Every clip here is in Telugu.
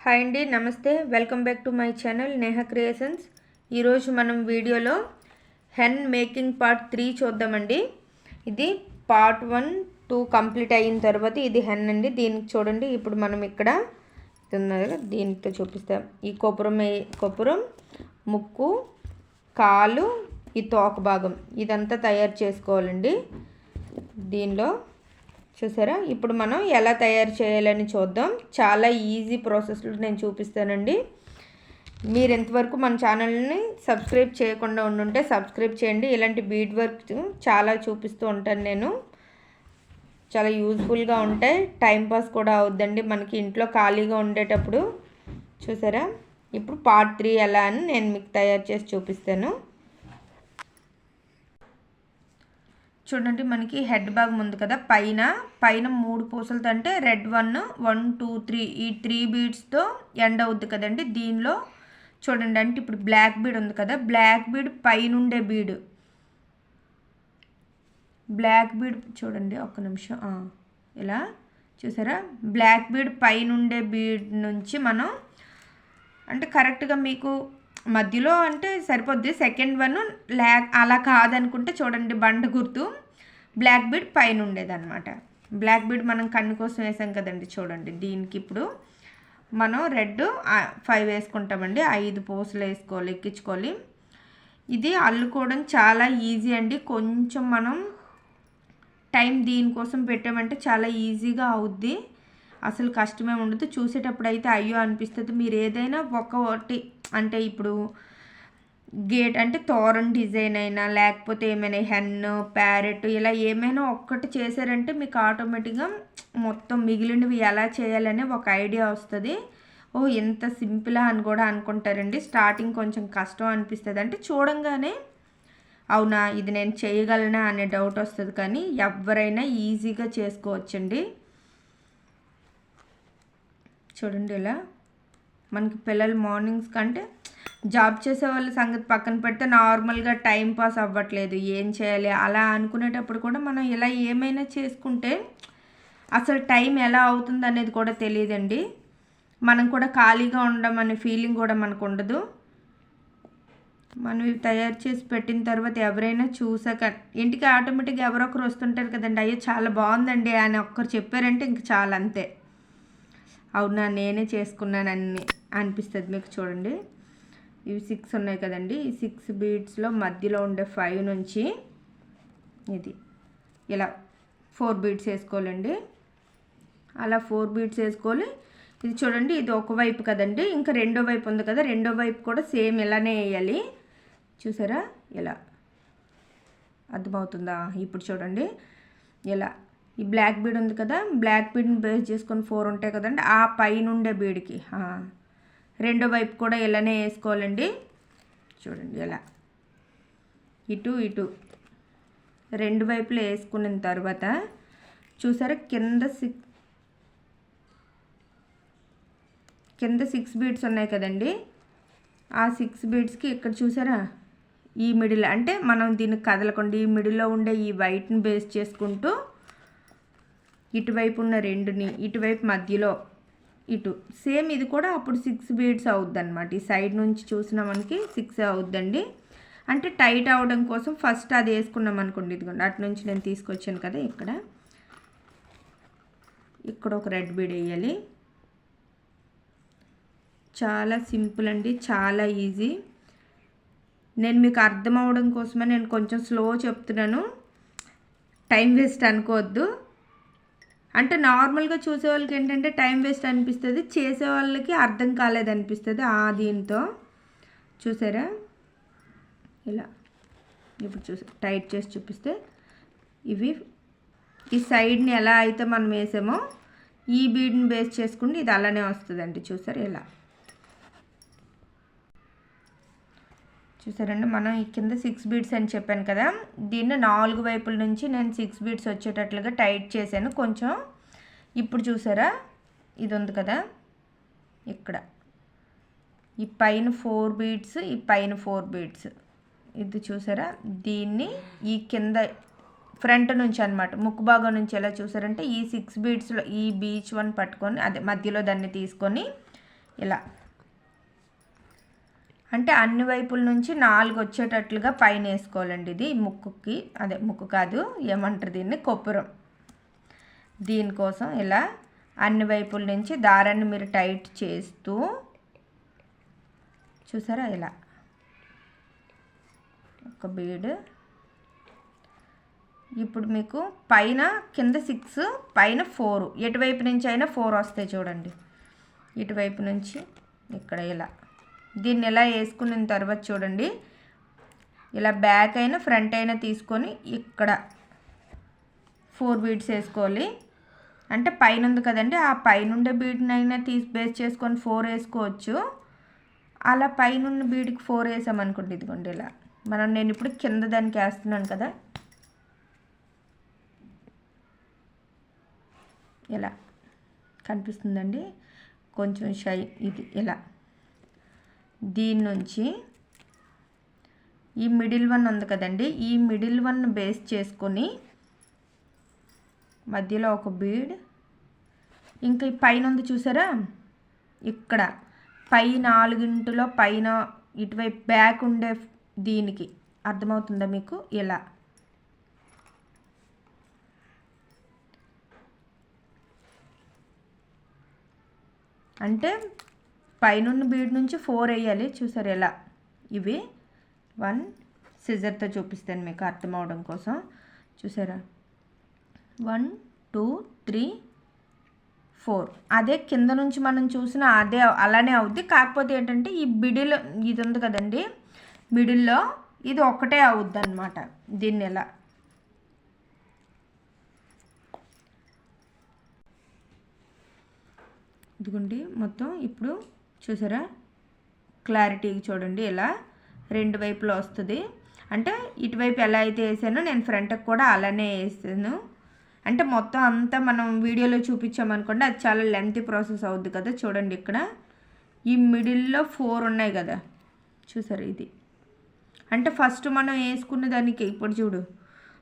హాయ్ అండి, నమస్తే. Welcome back to my channel Neha creations. ఈరోజు మనం వీడియోలో హెన్ మేకింగ్ పార్ట్ 3 చూద్దామండి. ఇది పార్ట్ 1, 2 కంప్లీట్ అయిన తర్వాత ఇది హెన్ అండి. దీనికి చూడండి, ఇప్పుడు మనం ఇక్కడ దీంతో చూపిస్తాం. ఈ కొపురం ముక్కు, కాలు, ఈ తోక భాగం ఇదంతా తయారు చేసుకోవాలండి. దీనిలో చూసారా, ఇప్పుడు మనం ఎలా తయారు చేయాలని చూద్దాం. చాలా ఈజీ ప్రాసెస్లో నేను చూపిస్తానండి. మీరు ఎంతవరకు మన ఛానల్ని సబ్స్క్రైబ్ చేయకుండా ఉండుంటే సబ్స్క్రైబ్ చేయండి. ఇలాంటి బీడ్ వర్క్ చాలా చూపిస్తూ ఉంటాను నేను. చాలా యూజ్ఫుల్గా ఉంటాయి, టైంపాస్ కూడా అవుద్దండి మనకి ఇంట్లో ఖాళీగా ఉండేటప్పుడు. చూసారా, ఇప్పుడు పార్ట్ 3 ఎలా అని నేను మీకు తయారు చేసి చూపిస్తాను. చూడండి, మనకి హెడ్ భాగం ఉంది కదా, పైన 3 పూసలతో అంటే రెడ్ 1, 1, 2, 3 ఈ 3 బీడ్స్తో ఎండ్ అవుద్ది కదండి. దీనిలో చూడండి, అంటే ఇప్పుడు బ్లాక్ బీడ్ ఉంది కదా, బ్లాక్ బీడ్ పైనుండే బీడ్, బ్లాక్ బీడ్ చూడండి, ఒక్క నిమిషం, ఇలా చూసారా, బ్లాక్ బీడ్ పైనుండే బీడ్ నుంచి మనం అంటే కరెక్ట్గా మీకు మధ్యలో అంటే సరిపోద్ది. సెకండ్ 1 అలా కాదనుకుంటే చూడండి, బండ గుర్తు బ్లాక్ బీడ్ పైన ఉండేదన్నమాట. బ్లాక్ బీడ్ మనం కన్ను కోసం వేసాం కదండి. చూడండి, దీనికి ఇప్పుడు మనం రెడ్ 5 వేసుకుంటామండి. 5 పూసలు వేసుకోవాలి, ఎక్కించుకోవాలి. ఇది అల్లుకోవడం చాలా ఈజీ అండి. కొంచెం మనం టైం దీనికోసం పెట్టామంటే చాలా ఈజీగా అవుద్ది, అసలు కష్టమే ఉండదు. చూసేటప్పుడు అయితే అయ్యో అనిపిస్తుంది. మీరు ఏదైనా ఒకటి అంటే ఇప్పుడు గేట్ అంటే తోరణ డిజైన్ అయినా లేకపోతే ఏమైనా హెన్, ప్యారెట్ ఇలా ఏమైనా ఒక్కటి చేశారంటే మీకు ఆటోమేటిక్గా మొత్తం మిగిలినవి ఎలా చేయాలనే ఒక ఐడియా వస్తుంది. ఓ ఎంత సింపులా అని కూడా అనుకుంటారండి. స్టార్టింగ్ కొంచెం కష్టం అనిపిస్తుంది, అంటే చూడంగానే అవునా ఇది నేను చేయగలనా అనే డౌట్ వస్తుంది, కానీ ఎవరైనా ఈజీగా చేసుకోవచ్చండి. చూడండి, ఇలా మనకి పిల్లలు మార్నింగ్స్ కంటే జాబ్ చేసే వాళ్ళ సంగతి పక్కన పెడితే నార్మల్గా టైం పాస్ అవ్వట్లేదు, ఏం చేయాలి అలా అనుకునేటప్పుడు కూడా మనం ఇలా ఏమైనా చేసుకుంటే అసలు టైం ఎలా అవుతుంది అనేది కూడా తెలియదండి. మనం కూడా ఖాళీగా ఉండమనే ఫీలింగ్ కూడా మనకు ఉండదు. మనం ఇవి తయారు చేసి పెట్టిన తర్వాత ఎవరైనా చూసాక ఇంటికి ఆటోమేటిక్గా ఎవరో ఒకరు వస్తుంటారు కదండి, అయ్యో చాలా బాగుందండి అని ఒక్కరు చెప్పారంటే ఇంక చాలా, అంతే. అవునా నేనే చేసుకున్నానని అనిపిస్తుంది మీకు. చూడండి, ఇవి 6 ఉన్నాయి కదండి. ఈ 6 బీడ్స్లో మధ్యలో ఉండే 5 నుంచి ఇది ఇలా 4 బీడ్స్ వేసుకోవాలండి. అలా 4 బీడ్స్ వేసుకోవాలి. ఇది చూడండి, ఇది ఒకవైపు కదండి, ఇంకా రెండో వైపు ఉంది కదా, రెండో వైపు కూడా సేమ్ ఇలానే వేయాలి. చూసారా, ఇలా అర్థమవుతుందా? ఇప్పుడు చూడండి, ఇలా ఈ బ్లాక్ బీడ్ ఉంది కదా, బ్లాక్ బీడ్ని బేస్ చేసుకొని 4 ఉంటాయి కదండి, ఆ పైన ఉండే బీడ్కి రెండో వైపు కూడా ఇలానే వేసుకోవాలండి. చూడండి, ఇలా ఇటు ఇటు రెండు వైపులు వేసుకున్న తర్వాత చూసారా, కింద 6 బీడ్స్ ఉన్నాయి కదండి, ఆ 6 బీడ్స్కి ఇక్కడ చూసారా ఈ మిడిల్, అంటే మనం దీన్ని కదలకుండా ఈ మిడిల్లో ఉండే ఈ వైట్ని బేస్ చేసుకుంటూ ఇటువైపు ఉన్న 2ని ఇటువైపు మధ్యలో ఇటు సేమ్ ఇది కూడా అప్పుడు 6 బీడ్స్ అవుద్ది అనమాట. ఈ సైడ్ నుంచి చూసినా మనకి 6 అవుద్దండి. అంటే టైట్ అవడం కోసం ఫస్ట్ అది వేసుకున్నాం అనుకోండి, ఇదిగోండి అటు నుంచి నేను తీసుకొచ్చాను కదా, ఇక్కడ ఒక రెడ్ బీడ్ వేయాలి. చాలా సింపుల్ అండి, చాలా ఈజీ. నేను మీకు అర్థం అవడం కోసమే నేను కొంచెం స్లో చెప్తున్నాను, టైం వేస్ట్ అనుకోవద్దు. అంటే నార్మల్గా చూసే వాళ్ళకి ఏంటంటే టైం వేస్ట్ అనిపిస్తుంది, చేసే వాళ్ళకి అర్థం కాలేదనిపిస్తుంది దీంతో. చూసారా, ఇలా ఇప్పుడు టైట్ చేసి చూపిస్తే ఇవి ఈ సైడ్ని ఎలా అయితే మనం వేసామో ఈ బీడ్ని బేస్ చేసుకుంటే ఇది అలానే వస్తుందండి. చూసారా, ఇలా చూసారండి, మనం ఈ కింద 6 బీడ్స్ అని చెప్పాను కదా, దీన్ని 4 వైపుల నుంచి నేను 6 బీడ్స్ వచ్చేటట్లుగా టైట్ చేశాను కొంచెం. ఇప్పుడు చూసారా, ఇది ఉంది కదా, ఇక్కడ ఈ పైన 4 బీడ్స్, ఈ పైన 4 బీడ్స్, ఇది చూసారా, దీన్ని ఈ కింద ఫ్రంట్ నుంచి అనమాట, ముక్కు భాగం నుంచి ఎలా చూసారంటే ఈ 6 బీడ్స్లో ఈ బీచ్ 1 పట్టుకొని అదే మధ్యలో దాన్ని తీసుకొని ఇలా అంటే అన్ని వైపుల నుంచి 4 వచ్చేటట్లుగా పైన వేసుకోవాలండి. ఇది ముక్కుకి, అదే ముక్కు కాదు, ఏమంటారు దీన్ని, కొప్పురం. దీనికోసం ఇలా అన్ని వైపుల నుంచి దారాన్ని మీరు టైట్ చేస్తూ చూసారా, ఇలా ఒక బీడ్. ఇప్పుడు మీకు పైన కింద 6 పైన 4, ఎటువైపు నుంచి అయినా 4 వస్తాయి చూడండి. ఇటువైపు నుంచి ఇక్కడ ఇలా దీన్ని ఎలా వేసుకున్న తర్వాత చూడండి, ఇలా బ్యాక్ అయినా ఫ్రంట్ అయినా తీసుకొని ఇక్కడ 4 బీడ్స్ వేసుకోవాలి. అంటే పైన ఉంది కదండి, ఆ పైనుండే బీడ్నైనా బేస్ చేసుకొని 4 వేసుకోవచ్చు. అలా పైనున్న బీడ్కి 4 వేసామనుకోండి, ఇదిగోండి ఇలా నేను ఇప్పుడు కింద దానికి వేస్తున్నాను కదా, ఇలా కనిపిస్తుందండి కొంచెం షై. ఇది ఇలా దీని నుంచి ఈ మిడిల్ వన్ ఉంది కదండి, ఈ మిడిల్ వన్ బేస్ చేసుకొని మధ్యలో ఒక బీడ్, ఇంకా ఈ పైన ఉంది చూసారా, ఇక్కడ పై 4 పైన ఇటువైపు బ్యాక్ ఉండే దీనికి అర్థమవుతుందా మీకు, ఇలా అంటే పైనున్న బీడ్ నుంచి 4 వేయాలి. చూసారు ఎలా, ఇవి 1 సిజర్తో చూపిస్తాను మీకు అర్థం అవడం కోసం. చూసారా, 1 2 3 4. అదే కింద నుంచి మనం చూసిన అదే అలానే అవుద్ది. కాకపోతే ఏంటంటే ఈ మిడిల్ ఇది ఉంది కదండి, మిడిల్లో ఇది ఒక్కటే అవుద్ది అనమాట. దీన్ని ఎలా ఇదిగోండి మొత్తం ఇప్పుడు చూసారా, క్లారిటీగా చూడండి, ఇలా 2 వైపులో వస్తుంది. అంటే ఇటువైపు ఎలా అయితే వేసానో నేను ఫ్రంట్కి కూడా అలానే వేసాను. అంటే మొత్తం అంతా మనం వీడియోలో చూపించామనుకోండి, అది చాలా లెంతీ ప్రాసెస్ అవుద్ది కదా. చూడండి ఇక్కడ ఈ మిడిల్లో 4 ఉన్నాయి కదా, చూసారు. ఇది అంటే ఫస్ట్ మనం వేసుకున్న దానికి ఇప్పుడు చూడు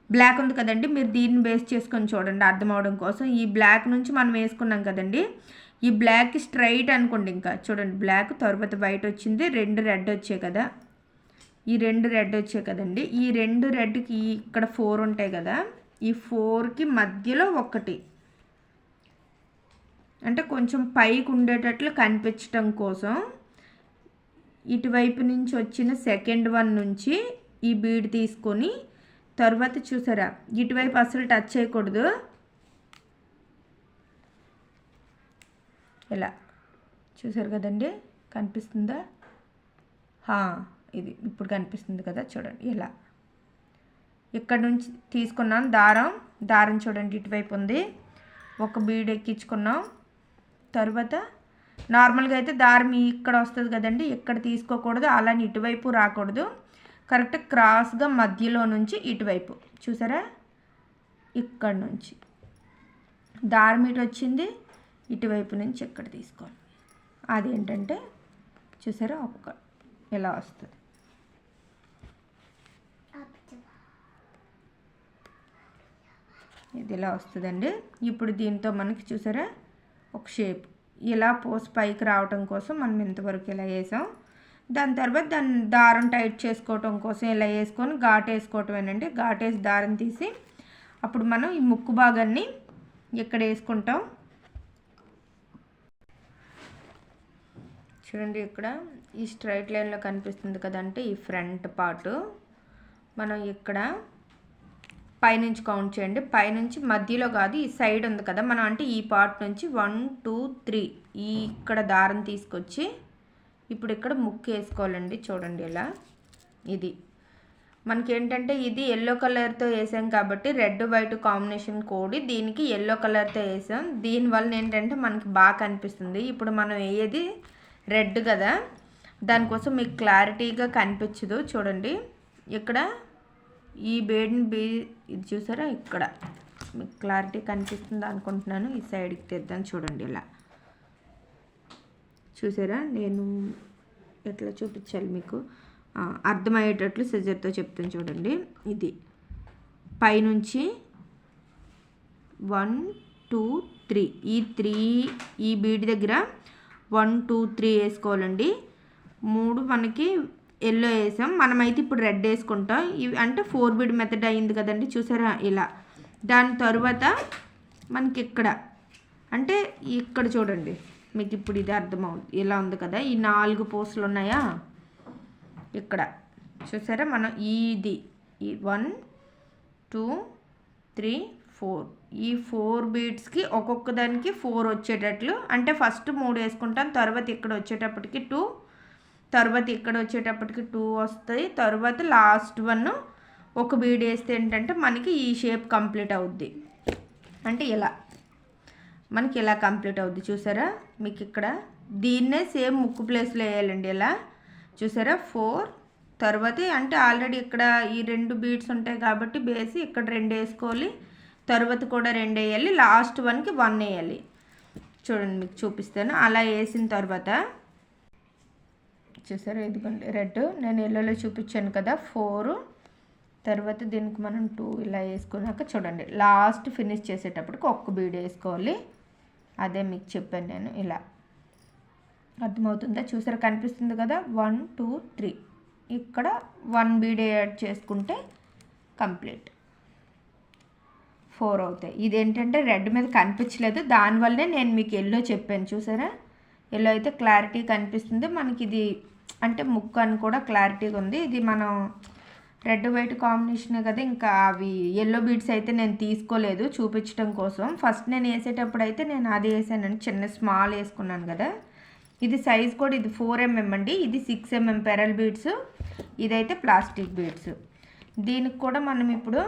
బ్లాక్ ఉంది కదండి, మీరు దీన్ని బేస్ చేసుకొని చూడండి అర్థం అవడం కోసం. ఈ బ్లాక్ నుంచి మనం వేసుకున్నాం కదండి, ఈ బ్లాక్ స్ట్రైట్ అనుకోండి, ఇంకా చూడండి బ్లాక్ తర్వాత వైట్ వచ్చింది, 2 రెడ్ వచ్చాయి కదా, ఈ 2 రెడ్ వచ్చాయి కదండి, ఈ 2 రెడ్కి ఇక్కడ 4 ఉంటాయి కదా, ఈ 4కి మధ్యలో ఒకటి, అంటే కొంచెం పైకి ఉండేటట్లు కనిపించడం కోసం ఇటువైపు నుంచి వచ్చిన సెకండ్ వన్ నుంచి ఈ బీడ్ తీసుకొని తర్వాత చూసారా, ఇటువైపు అసలు టచ్ చేయకూడదు, ఇలా చూసారు కదండి, కనిపిస్తుందా, ఇది ఇప్పుడు కనిపిస్తుంది కదా, చూడండి ఇలా ఇక్కడ నుంచి తీసుకున్నాం దారం చూడండి ఇటువైపు ఉంది, ఒక బీడ్ ఎక్కించుకున్నాం. తర్వాత నార్మల్గా అయితే దారం ఇక్కడ వస్తుంది కదండి, ఇక్కడ తీసుకోకూడదు, అలానే ఇటువైపు రాకూడదు, కరెక్ట్ క్రాస్గా మధ్యలో నుంచి ఇటువైపు చూసారా, ఇక్కడ నుంచి దారం ఇటు వచ్చింది, ఇటువైపు నుంచి ఇక్కడ తీసుకోవాలి. అదేంటంటే చూసారా, ఇలా వస్తుంది. ఇది ఇలా వస్తుందండి. ఇప్పుడు దీంతో మనకి చూసారా ఒక షేప్ ఇలా పోసి పైకి రావటం కోసం మనం ఇంతవరకు ఇలా వేసాం. దాని తర్వాత దాన్ని దారం టైట్ చేసుకోవటం కోసం ఇలా వేసుకొని ఘాట్ వేసుకోవటమేనండి. ఘాట్ వేసి దారం తీసి అప్పుడు మనం ఈ ముక్కు భాగాన్ని ఇక్కడ వేసుకుంటాం. చూడండి ఇక్కడ ఈ స్ట్రైట్ లైన్లో కనిపిస్తుంది కదంటే ఈ ఫ్రంట్ పార్ట్ మనం ఇక్కడ పైనుంచి కౌంట్ చేయండి. పైనుంచి మధ్యలో కాదు, ఈ సైడ్ ఉంది కదా మనం, అంటే ఈ పార్ట్ నుంచి 1 2 3 ఈ ఇక్కడ దారం తీసుకొచ్చి ఇప్పుడు ఇక్కడ ముక్కు వేసుకోవాలండి. చూడండి ఇలా, ఇది మనకేంటంటే ఇది ఎల్లో కలర్తో వేసాం కాబట్టి రెడ్ వైట్ కాంబినేషన్ కోడి, దీనికి ఎల్లో కలర్తో వేసాం. దీనివల్ల ఏంటంటే మనకి బాగా కనిపిస్తుంది. ఇప్పుడు మనం వేయేది రెడ్ కదా, దానికోసం మీకు క్లారిటీగా కనిపించదు. చూడండి ఇక్కడ ఈ బేడ్ని ఇది చూసారా, ఇక్కడ మీకు క్లారిటీ కనిపిస్తుంది అనుకుంటున్నాను. ఈ సైడ్కి తెద్దాం చూడండి, ఇలా చూసారా. నేను ఎట్లా చూపించాలి మీకు అర్థమయ్యేటట్లు సిజర్తో చెప్తాను చూడండి. ఇది పైనుంచి 1 2 3 ఈ బీడ్ దగ్గర 1 2 3 వేసుకోవాలండి. 3 మనకి ఎల్లో వేసాం, మనమైతే ఇప్పుడు రెడ్ వేసుకుంటాం. ఇవి అంటే 4 బీడ్ మెథడ్ అయింది కదండి, చూసారా ఇలా. దాని తర్వాత మనకి ఇక్కడ అంటే ఇక్కడ చూడండి, మీకు ఇప్పుడు ఇది అర్థమవుతుంది. ఇలా ఉంది కదా, ఈ 4 పూసలు ఉన్నాయా ఇక్కడ, చూసారా. మనం ఇది 1 2 3 4 ఈ 4 బీడ్స్కి ఒక్కొక్క దానికి 4 వచ్చేటట్లు, అంటే ఫస్ట్ 3 వేసుకుంటాం, తర్వాత ఇక్కడ వచ్చేటప్పటికి 2, తర్వాత ఇక్కడ వచ్చేటప్పటికి 2 వస్తాయి, తర్వాత లాస్ట్ 1 ఒక బీడ్ వేస్తే ఏంటంటే మనకి ఈ షేప్ కంప్లీట్ అవుద్ది. అంటే ఇలా మనకి ఇలా కంప్లీట్ అవుద్ది, చూసారా. మీకు ఇక్కడ దీన్నే సేమ్ ముక్కు ప్లేస్లో వేయాలండి ఇలా, చూసారా. 4 తర్వాత అంటే ఆల్రెడీ ఇక్కడ ఈ 2 బీడ్స్ ఉంటాయి కాబట్టి బేసి ఇక్కడ 2 వేసుకోవాలి, తర్వాత కూడా 2 వేయాలి, లాస్ట్ 1కి 1 వేయాలి. చూడండి మీకు చూపిస్తాను. అలా వేసిన తర్వాత చూసారా, ఇదిగోండి రెడ్ నేను ఎల్లోలో చూపించాను కదా 4, తర్వాత దీనికి మనం 2 ఇలా వేసుకున్నాక చూడండి లాస్ట్ ఫినిష్ చేసేటప్పటికి ఒక్క బీడ్ వేసుకోవాలి. అదే మీకు చెప్పాను నేను. ఇలా అర్థమవుతుందా, చూసారా, కనిపిస్తుంది కదా. 1 2 3 ఇక్కడ 1 బీడ్ యాడ్ చేసుకుంటే కంప్లీట్ 4 అవుతాయి. ఇదేంటంటే రెడ్ మీద కనిపించలేదు, దానివల్లనే నేను మీకు ఎల్లో చెప్పాను, చూసారా. ఎల్లో అయితే క్లారిటీ కనిపిస్తుంది మనకి. ఇది అంటే ముక్కు అని కూడా క్లారిటీగా ఉంది. ఇది మనం రెడ్ వైట్ కాంబినేషనే కదా, ఇంకా అవి ఎల్లో బీడ్స్ అయితే నేను తీసుకోలేదు చూపించడం కోసం. ఫస్ట్ నేను వేసేటప్పుడు అయితే నేను అది వేసానండి, చిన్న స్మాల్ వేసుకున్నాను కదా. ఇది సైజ్ కూడా ఇది 4mm అండి, ఇది 6mm పెరల్ బీడ్స్, ఇదైతే ప్లాస్టిక్ బీడ్స్. దీనికి కూడా మనం ఇప్పుడు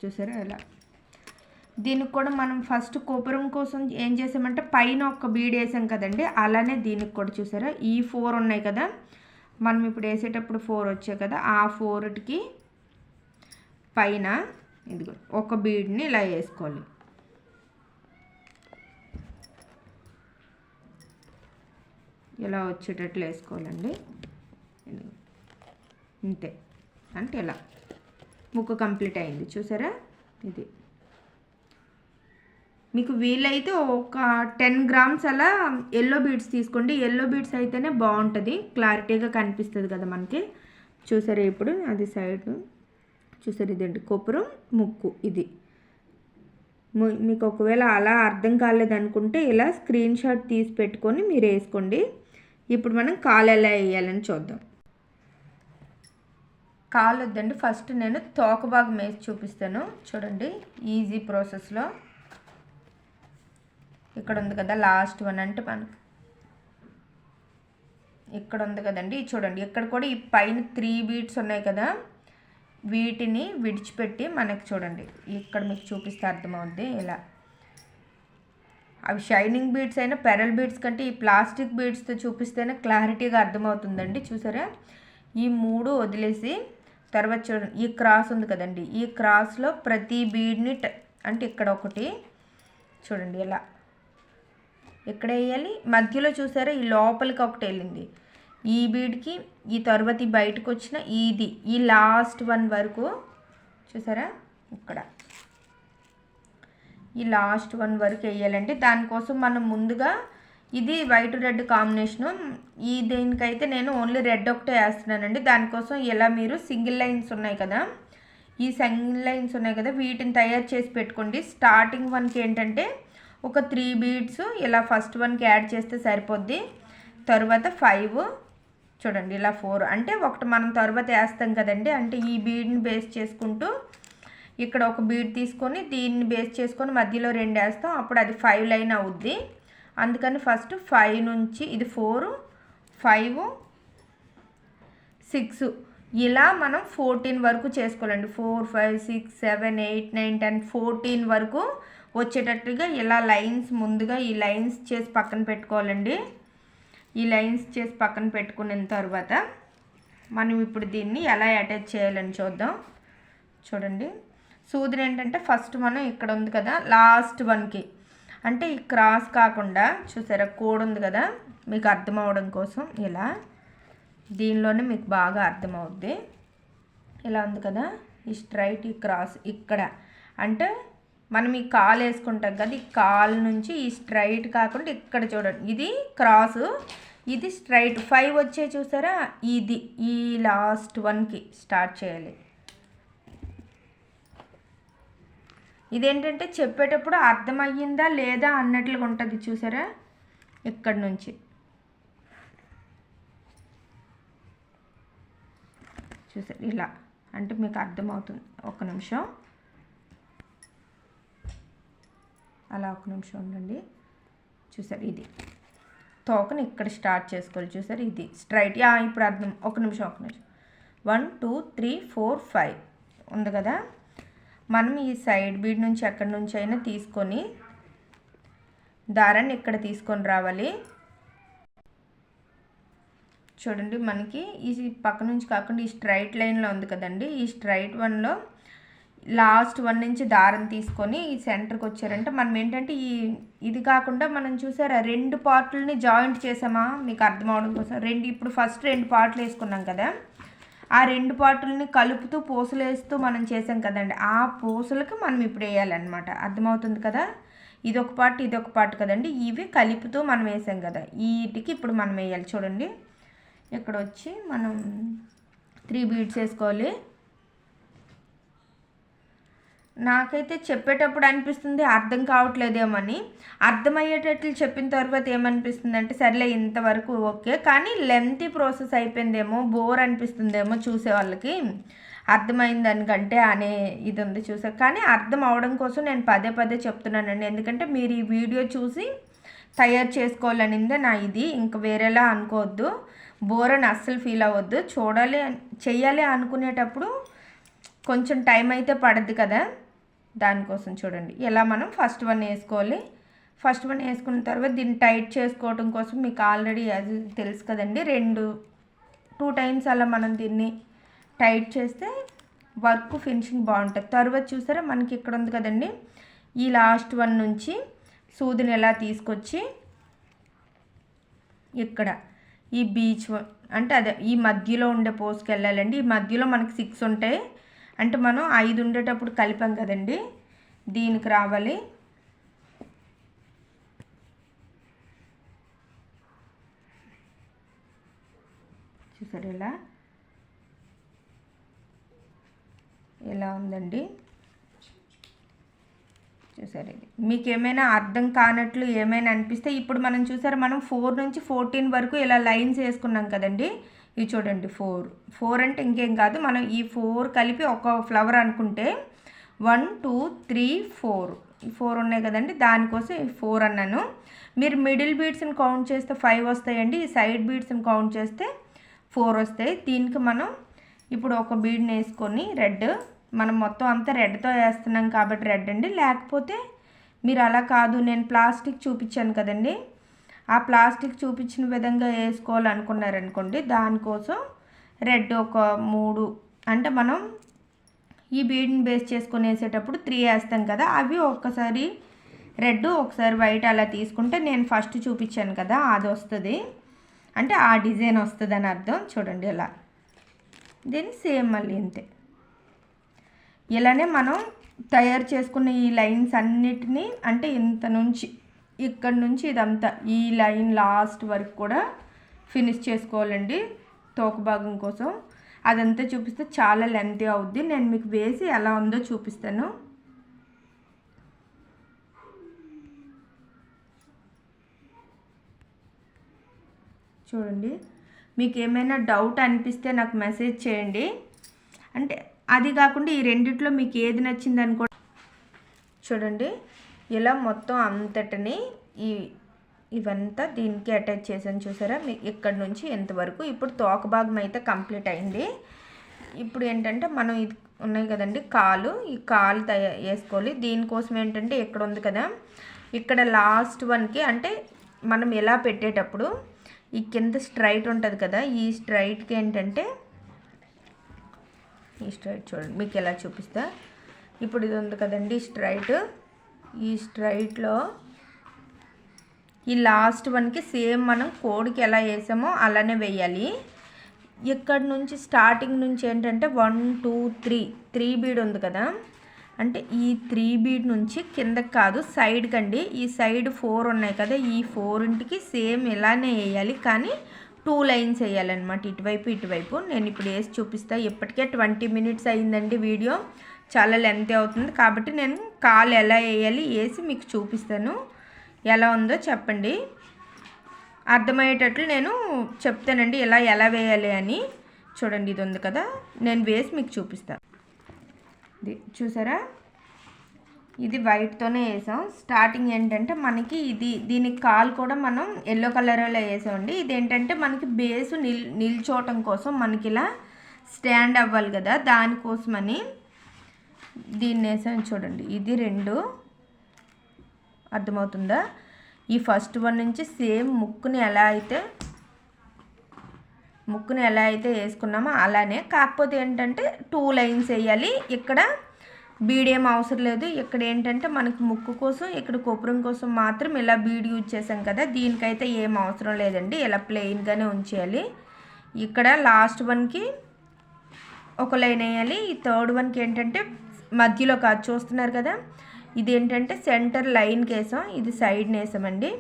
చూసారా ఇలా, దీనికి కూడా మనం ఫస్ట్ కోపురం కోసం ఏం చేసామంటే పైన ఒక బీడ్ వేసాం కదండి, అలానే దీనికి కూడా చూసారా ఈ 4 ఉన్నాయి కదా, మనం ఇప్పుడు వేసేటప్పుడు 4 వచ్చాయి కదా, ఆ 4కి పైన ఇదిగో ఒక బీడ్ని ఇలా వేసుకోవాలి. ఇలా వచ్చేటట్లు వేసుకోవాలండి, అంతే. అంటే ఇలా ముక్కు కంప్లీట్ అయింది, చూసారా. ఇది మీకు వీలైతే ఒక 10 గ్రామ్స్ అలా ఎల్లో బీడ్స్ తీసుకోండి, ఎల్లో బీడ్స్ అయితేనే బాగుంటుంది, క్లారిటీగా కనిపిస్తుంది కదా మనకి. చూసారా ఇప్పుడు అది సైడ్, చూసారు ఇదండి కొప్పురం ముక్కు. ఇది మీకు ఒకవేళ అలా అర్థం కాలేదనుకుంటే ఇలా స్క్రీన్ షాట్ తీసి పెట్టుకొని మీరు వేసుకోండి. ఇప్పుడు మనం కాలు ఎలా వేయాలని చూద్దాం. కాలు వద్దండి, ఫస్ట్ నేను తోక భాగం వేసి చూపిస్తాను, చూడండి ఈజీ ప్రాసెస్లో. ఇక్కడ ఉంది కదా లాస్ట్ 1, అంటే మనకు ఇక్కడ ఉంది కదండి, చూడండి ఇక్కడ కూడా ఈ పైన 3 బీడ్స్ ఉన్నాయి కదా, వీటిని విడిచిపెట్టి మనకి చూడండి ఇక్కడ మీకు చూపిస్తే అర్థమవుద్ది. ఇలా అవి షైనింగ్ బీడ్స్ అయినా పెరల్ బీడ్స్ కంటే ఈ ప్లాస్టిక్ బీడ్స్తో చూపిస్తేనే క్లారిటీగా అర్థమవుతుందండి, చూసారా. ఈ 3 వదిలేసి తర్వాత చూడండి ఈ క్రాస్ ఉంది కదండి, ఈ క్రాస్లో ప్రతి బీడ్ని అంటే ఇక్కడ ఒకటి చూడండి ఇలా ఇక్కడ వేయాలి, మధ్యలో చూసారా ఈ లోపలికి ఒకటి వెళ్ళింది ఈ బీడ్కి, ఈ తర్వాత బయటకు వచ్చిన ఇది ఈ లాస్ట్ 1 వరకు చూసారా, ఇక్కడ ఈ లాస్ట్ 1 వరకు వేయాలండి. దానికోసం మనం ముందుగా ఇది వైట్ రెడ్ కాంబినేషను, ఈ దీనికైతే నేను ఓన్లీ రెడ్ ఒకటే వేస్తున్నానండి. దానికోసం ఇలా మీరు సింగిల్ లైన్స్ ఉన్నాయి కదా, ఈ సింగిల్ లైన్స్ ఉన్నాయి కదా, వీటిని తయారు చేసి పెట్టుకోండి. స్టార్టింగ్ 1కి ఏంటంటే ఒక 3 బీడ్స్ ఇలా ఫస్ట్ 1కి యాడ్ చేస్తే సరిపోద్ది, తర్వాత 5 చూడండి ఇలా 4 అంటే ఒకటి మనం తర్వాత వేస్తాం కదండి, అంటే ఈ బీడ్ని బేస్ చేసుకుంటూ ఇక్కడ ఒక బీడ్ తీసుకొని దీన్ని బేస్ చేసుకొని మధ్యలో 2 వేస్తాం, అప్పుడు అది 5 లైన్ అవుద్ది. అందుకని ఫస్ట్ 5 నుంచి ఇది 4 5 6 ఇలా మనం 14 వరకు చేసుకోవాలండి. 4 5 6 7 8 9 10 14 వరకు వచ్చేటట్టుగా ఇలా లైన్స్ ముందుగా ఈ లైన్స్ చేసి పక్కన పెట్టుకోవాలండి. ఈ లైన్స్ చేసి పక్కన పెట్టుకున్న తర్వాత మనం ఇప్పుడు దీన్ని ఎలా అటాచ్ చేయాలని చూద్దాం. చూడండి సూదిని ఏంటంటే ఫస్ట్ మనం ఇక్కడ ఉంది కదా లాస్ట్ 1కి, అంటే ఈ క్రాస్ కాకుండా చూసారా కోడ్ ఉంది కదా, మీకు అర్థం అవడం కోసం ఇలా దీనిలోనే మీకు బాగా అర్థమవుద్ది. ఇలా ఉంది కదా ఈ స్ట్రైట్ ఈ క్రాస్ ఇక్కడ, అంటే మనం ఈ కాలు వేసుకుంటాం కదా, ఈ కాలు నుంచి ఈ స్ట్రైట్ కాకుండా ఇక్కడ చూడండి, ఇది క్రాసు, ఇది స్ట్రైట్ 5 వచ్చే చూసారా, ఇది ఈ లాస్ట్ 1కి స్టార్ట్ చేయాలి. ఇదేంటంటే చెప్పేటప్పుడు అర్థమయ్యిందా లేదా అన్నట్లుగా ఉంటుంది చూసారా, ఇక్కడ నుంచి చూసారు ఇలా, అంటే మీకు అర్థమవుతుంది. ఒక నిమిషం అలా, ఒక నిమిషం ఉండండి. చూసారు, ఇది తోకని ఇక్కడ స్టార్ట్ చేసుకోవాలి. చూసారు, ఇది స్ట్రైట్. ఇప్పుడు అర్థం. ఒక నిమిషం 1 2 3 4 5 ఉంది కదా. మనం ఈ సైడ్ బీడ్ నుంచి ఎక్కడి నుంచి అయినా తీసుకొని దారాన్ని ఇక్కడ తీసుకొని రావాలి. చూడండి, మనకి ఈ పక్క నుంచి కాకుండా ఈ స్ట్రైట్ లైన్లో ఉంది కదండి, ఈ స్ట్రైట్ 1లో లాస్ట్ 1 నుంచి దారం తీసుకొని ఈ సెంటర్కి వచ్చారంటే మనం ఏంటంటే ఇది కాకుండా మనం చూసారా 2 పార్ట్లని జాయింట్ చేసామా, మీకు అర్థం అవడం కోసం ఇప్పుడు ఫస్ట్ 2 పార్ట్లు వేసుకున్నాం కదా, ఆ 2 పార్టులని కలుపుతూ పూసలు వేస్తూ మనం చేసాం కదండి, ఆ పూసలకి మనం ఇప్పుడు వేయాలన్నమాట. అర్థమవుతుంది కదా, ఇదొక పార్ట్ ఇదొక పార్ట్ కదండి, ఇవి కలుపుతూ మనం వేసాం కదా, వీటికి ఇప్పుడు మనం వేయాలి. చూడండి, ఇక్కడ వచ్చి మనం 3 బీడ్స్ వేసుకోవాలి. నాకైతే చెప్పేటప్పుడు అనిపిస్తుంది అర్థం కావట్లేదేమని, అర్థమయ్యేటట్లు చెప్పిన తర్వాత ఏమనిపిస్తుంది అంటే సర్లే ఇంతవరకు ఓకే, కానీ లెంతీ ప్రాసెస్ అయిపోయిందేమో, బోర్ అనిపిస్తుందేమో చూసే వాళ్ళకి, అర్థమైంది దానికంటే అనే ఇది ఉంది చూసారు. కానీ అర్థం అవడం కోసం నేను పదే పదే చెప్తున్నానండి, ఎందుకంటే మీరు ఈ వీడియో చూసి తయారు చేసుకోవాలనిందే నా ఇది, ఇంక వేరేలా అనుకోవద్దు, బోర్ అని అస్సలు ఫీల్ అవ్వద్దు. చూడాలి చెయ్యాలి అనుకునేటప్పుడు కొంచెం టైం అయితే పడద్దు కదా, దానికోసం. చూడండి, ఇలా మనం ఫస్ట్ 1 వేసుకోవాలి. ఫస్ట్ 1 వేసుకున్న తర్వాత దీన్ని టైట్ చేసుకోవడం కోసం మీకు ఆల్రెడీ అది తెలుసు కదండి, 2 టైమ్స్ అలా మనం దీన్ని టైట్ చేస్తే వర్క్ ఫినిషింగ్ బాగుంటుంది. తర్వాత చూసారా మనకి ఇక్కడ ఉంది కదండి, ఈ లాస్ట్ 1 నుంచి సూదిని ఎలా తీసుకొచ్చి ఇక్కడ ఈ బీచ్ అంటే అదే ఈ మధ్యలో ఉండే పోస్ట్కి వెళ్ళాలండి. ఈ మధ్యలో మనకి 6 ఉంటాయి, అంటే మనం 5 ఉండేటప్పుడు కలిపాం కదండి, దీనికి రావాలి. చూసారు ఎలా ఉందండి, చూసారు. ఇది మీకు ఏమైనా అర్థం కానట్లు ఏమైనా అనిపిస్తే ఇప్పుడు మనం చూసారు, మనం 4 నుంచి 14 వరకు ఇలా లైన్స్ వేసుకున్నాం కదండి. ఇవి చూడండి, 4 అంటే ఇంకేం కాదు, మనం ఈ 4 కలిపి ఒక ఫ్లవర్ అనుకుంటే 1 2 3 4 ఈ 4 ఉన్నాయి కదండి, దానికోసం 4 అన్నాను. మీరు మిడిల్ బీడ్స్ని కౌంట్ చేస్తే 5 వస్తాయండి, ఈ సైడ్ బీడ్స్ని కౌంట్ చేస్తే 4 వస్తాయి. దీనికి మనం ఇప్పుడు ఒక బీడ్ని వేసుకొని రెడ్, మనం మొత్తం అంతా రెడ్తో వేస్తున్నాం కాబట్టి రెడ్ అండి, లేకపోతే మీరు అలా కాదు, నేను ప్లాస్టిక్ చూపించాను కదండి, ఆ ప్లాస్టిక్ చూపించిన విధంగా వేసుకోవాలనుకున్నారనుకోండి, దానికోసం రెడ్ ఒక 3, అంటే మనం ఈ బీడ్ని బేస్ చేసుకొని వేసేటప్పుడు 3 వేస్తాం కదా, అవి ఒక్కసారి రెడ్ ఒకసారి వైట్ అలా తీసుకుంటే నేను ఫస్ట్ చూపించాను కదా అది వస్తుంది, అంటే ఆ డిజైన్ వస్తుంది అని అర్థం. చూడండి ఇలా, దీన్ని సేమ్ మళ్ళీ ఇంతే. ఇలానే మనం తయారు చేసుకున్న ఈ లైన్స్ అన్నిటినీ, అంటే ఇంత నుంచి ఇక్కడ నుంచి ఇదంతా ఈ లైన్ లాస్ట్ వరకు కూడా ఫినిష్ చేసుకోవాలండి తోక భాగం కోసం. అదంతా చూపిస్తే చాలా లెంతీ అవుద్ది, నేను మీకు వేసి ఎలా ఉందో చూపిస్తాను. చూడండి, మీకు ఏమైనా డౌట్ అనిపిస్తే నాకు మెసేజ్ చేయండి. అంటే అది కాకుండా ఈ రెండిట్లో మీకు ఏది నచ్చింది అనుకో. చూడండి, ఇలా మొత్తం అంతటిని ఇవంతా దీనికి అటాచ్ చేసాను చూసారా, మీకు ఇక్కడ నుంచి ఎంతవరకు. ఇప్పుడు తోక భాగం అయితే కంప్లీట్ అయింది. ఇప్పుడు ఏంటంటే మనం ఇది ఉన్నాయి కదండి కాలు, ఈ కాలు వేసుకోవాలి. దీనికోసం ఏంటంటే ఇక్కడ ఉంది కదా, ఇక్కడ లాస్ట్ 1కి, అంటే మనం ఎలా పెట్టేటప్పుడు ఈ కింద స్ట్రైట్ ఉంటుంది కదా, ఈ స్ట్రైట్కి ఏంటంటే ఈ స్ట్రైట్ చూడండి మీకు ఎలా చూపిస్తా. ఇప్పుడు ఇది ఉంది కదండి స్ట్రైట్, ఈ స్ట్రైట్లో ఈ లాస్ట్ 1కి సేమ్ మనం కోడికి ఎలా వేసామో అలానే వేయాలి. ఇక్కడ నుంచి స్టార్టింగ్ నుంచి ఏంటంటే 1 2 3 బీడ్ ఉంది కదా, అంటే ఈ 3 బీడ్ నుంచి కిందకి కాదు సైడ్కి అండి. ఈ సైడ్ 4 ఉన్నాయి కదా, ఈ 4ంటికి సేమ్ ఇలానే వేయాలి, కానీ 2 లైన్స్ వేయాలన్నమాట, ఇటువైపు ఇటువైపు. నేను ఇప్పుడు వేసి చూపిస్తాను. ఇప్పటికే 20 మినిట్స్ అయిందండి వీడియో, చాలా లెంత్ అవుతుంది, కాబట్టి నేను కాలు ఎలా వేయాలి వేసి మీకు చూపిస్తాను. ఎలా ఉందో చెప్పండి, అర్థమయ్యేటట్లు నేను చెప్తానండి ఎలా వేయాలి అని. చూడండి, ఇది ఉంది కదా, నేను వేసి మీకు చూపిస్తాను. ఇది చూసారా, ఇది వైట్తోనే వేసాం. స్టార్టింగ్ ఏంటంటే మనకి దీనికి కాలు కూడా మనం ఎల్లో కలర్లో వేసామండి. ఇదేంటంటే మనకి బేసు నిల్చోవటం కోసం, మనకి ఇలా స్టాండ్ అవ్వాలి కదా, దానికోసమని దీన్ని వేసాం. చూడండి, ఇది 2 అర్థమవుతుందా. ఈ ఫస్ట్ వన్ నుంచి సేమ్ ముక్కుని ఎలా అయితే వేసుకున్నామో అలానే, కాకపోతే ఏంటంటే 2 లైన్స్ వేయాలి. ఇక్కడ బీడ్ ఏం అవసరం లేదు. ఇక్కడ ఏంటంటే మనకి ముక్కు కోసం, ఇక్కడ కొపురం కోసం మాత్రం ఇలా బీడ్ యూజ్ చేసాం కదా, దీనికైతే ఏం అవసరం లేదండి, ఇలా ప్లెయిన్గానే ఉంచేయాలి. ఇక్కడ లాస్ట్ వన్కి ఒక లైన్ వేయాలి. ఈ థర్డ్ వన్కి ఏంటంటే మధ్యలో కాదు, చూస్తున్నారు కదా, ఇది ఏంటంటే సెంటర్ లైన్కి వేసాం, ఇది సైడ్ని వేసామండి.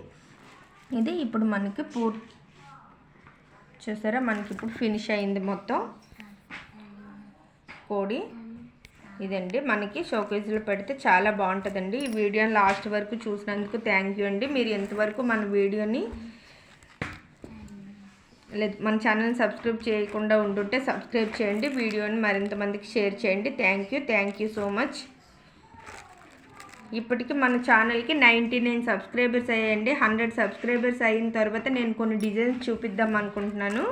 ఇది ఇప్పుడు మనకి చూసారా, మనకి ఇప్పుడు ఫినిష్ అయింది మొత్తం కోడి. ఇదండి, మనకి షోకేజ్లో పెడితే చాలా బాగుంటుందండి. ఈ వీడియోని లాస్ట్ వరకు చూసినందుకు థ్యాంక్ యూ అండి. మీరు ఎంతవరకు మన వీడియోని మన ఛానల్ని సబ్స్క్రైబ్ చేయకుండా ఉంటుంటే సబ్స్క్రైబ్ చేయండి, వీడియోని మరింత మందికి షేర్ చేయండి. Thank you so much. ఇప్పటికి మన ఛానల్కి 99 సబ్స్క్రైబర్స్ అయ్యాయండి. 100 సబ్స్క్రైబర్స్ అయిన తర్వాత నేను కొన్ని డిజైన్స్ చూపిద్దాం అనుకుంటున్నాను.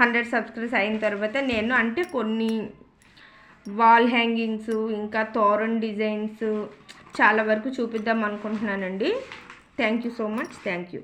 100 సబ్స్క్రైబర్స్ అయిన తర్వాత నేను అంటే కొన్ని వాల్ హ్యాంగింగ్స్, ఇంకా తోరణ్ డిజైన్స్ చాలా వరకు చూపిద్దాం అనుకుంటున్నానండి. Thank you so much. Thank you.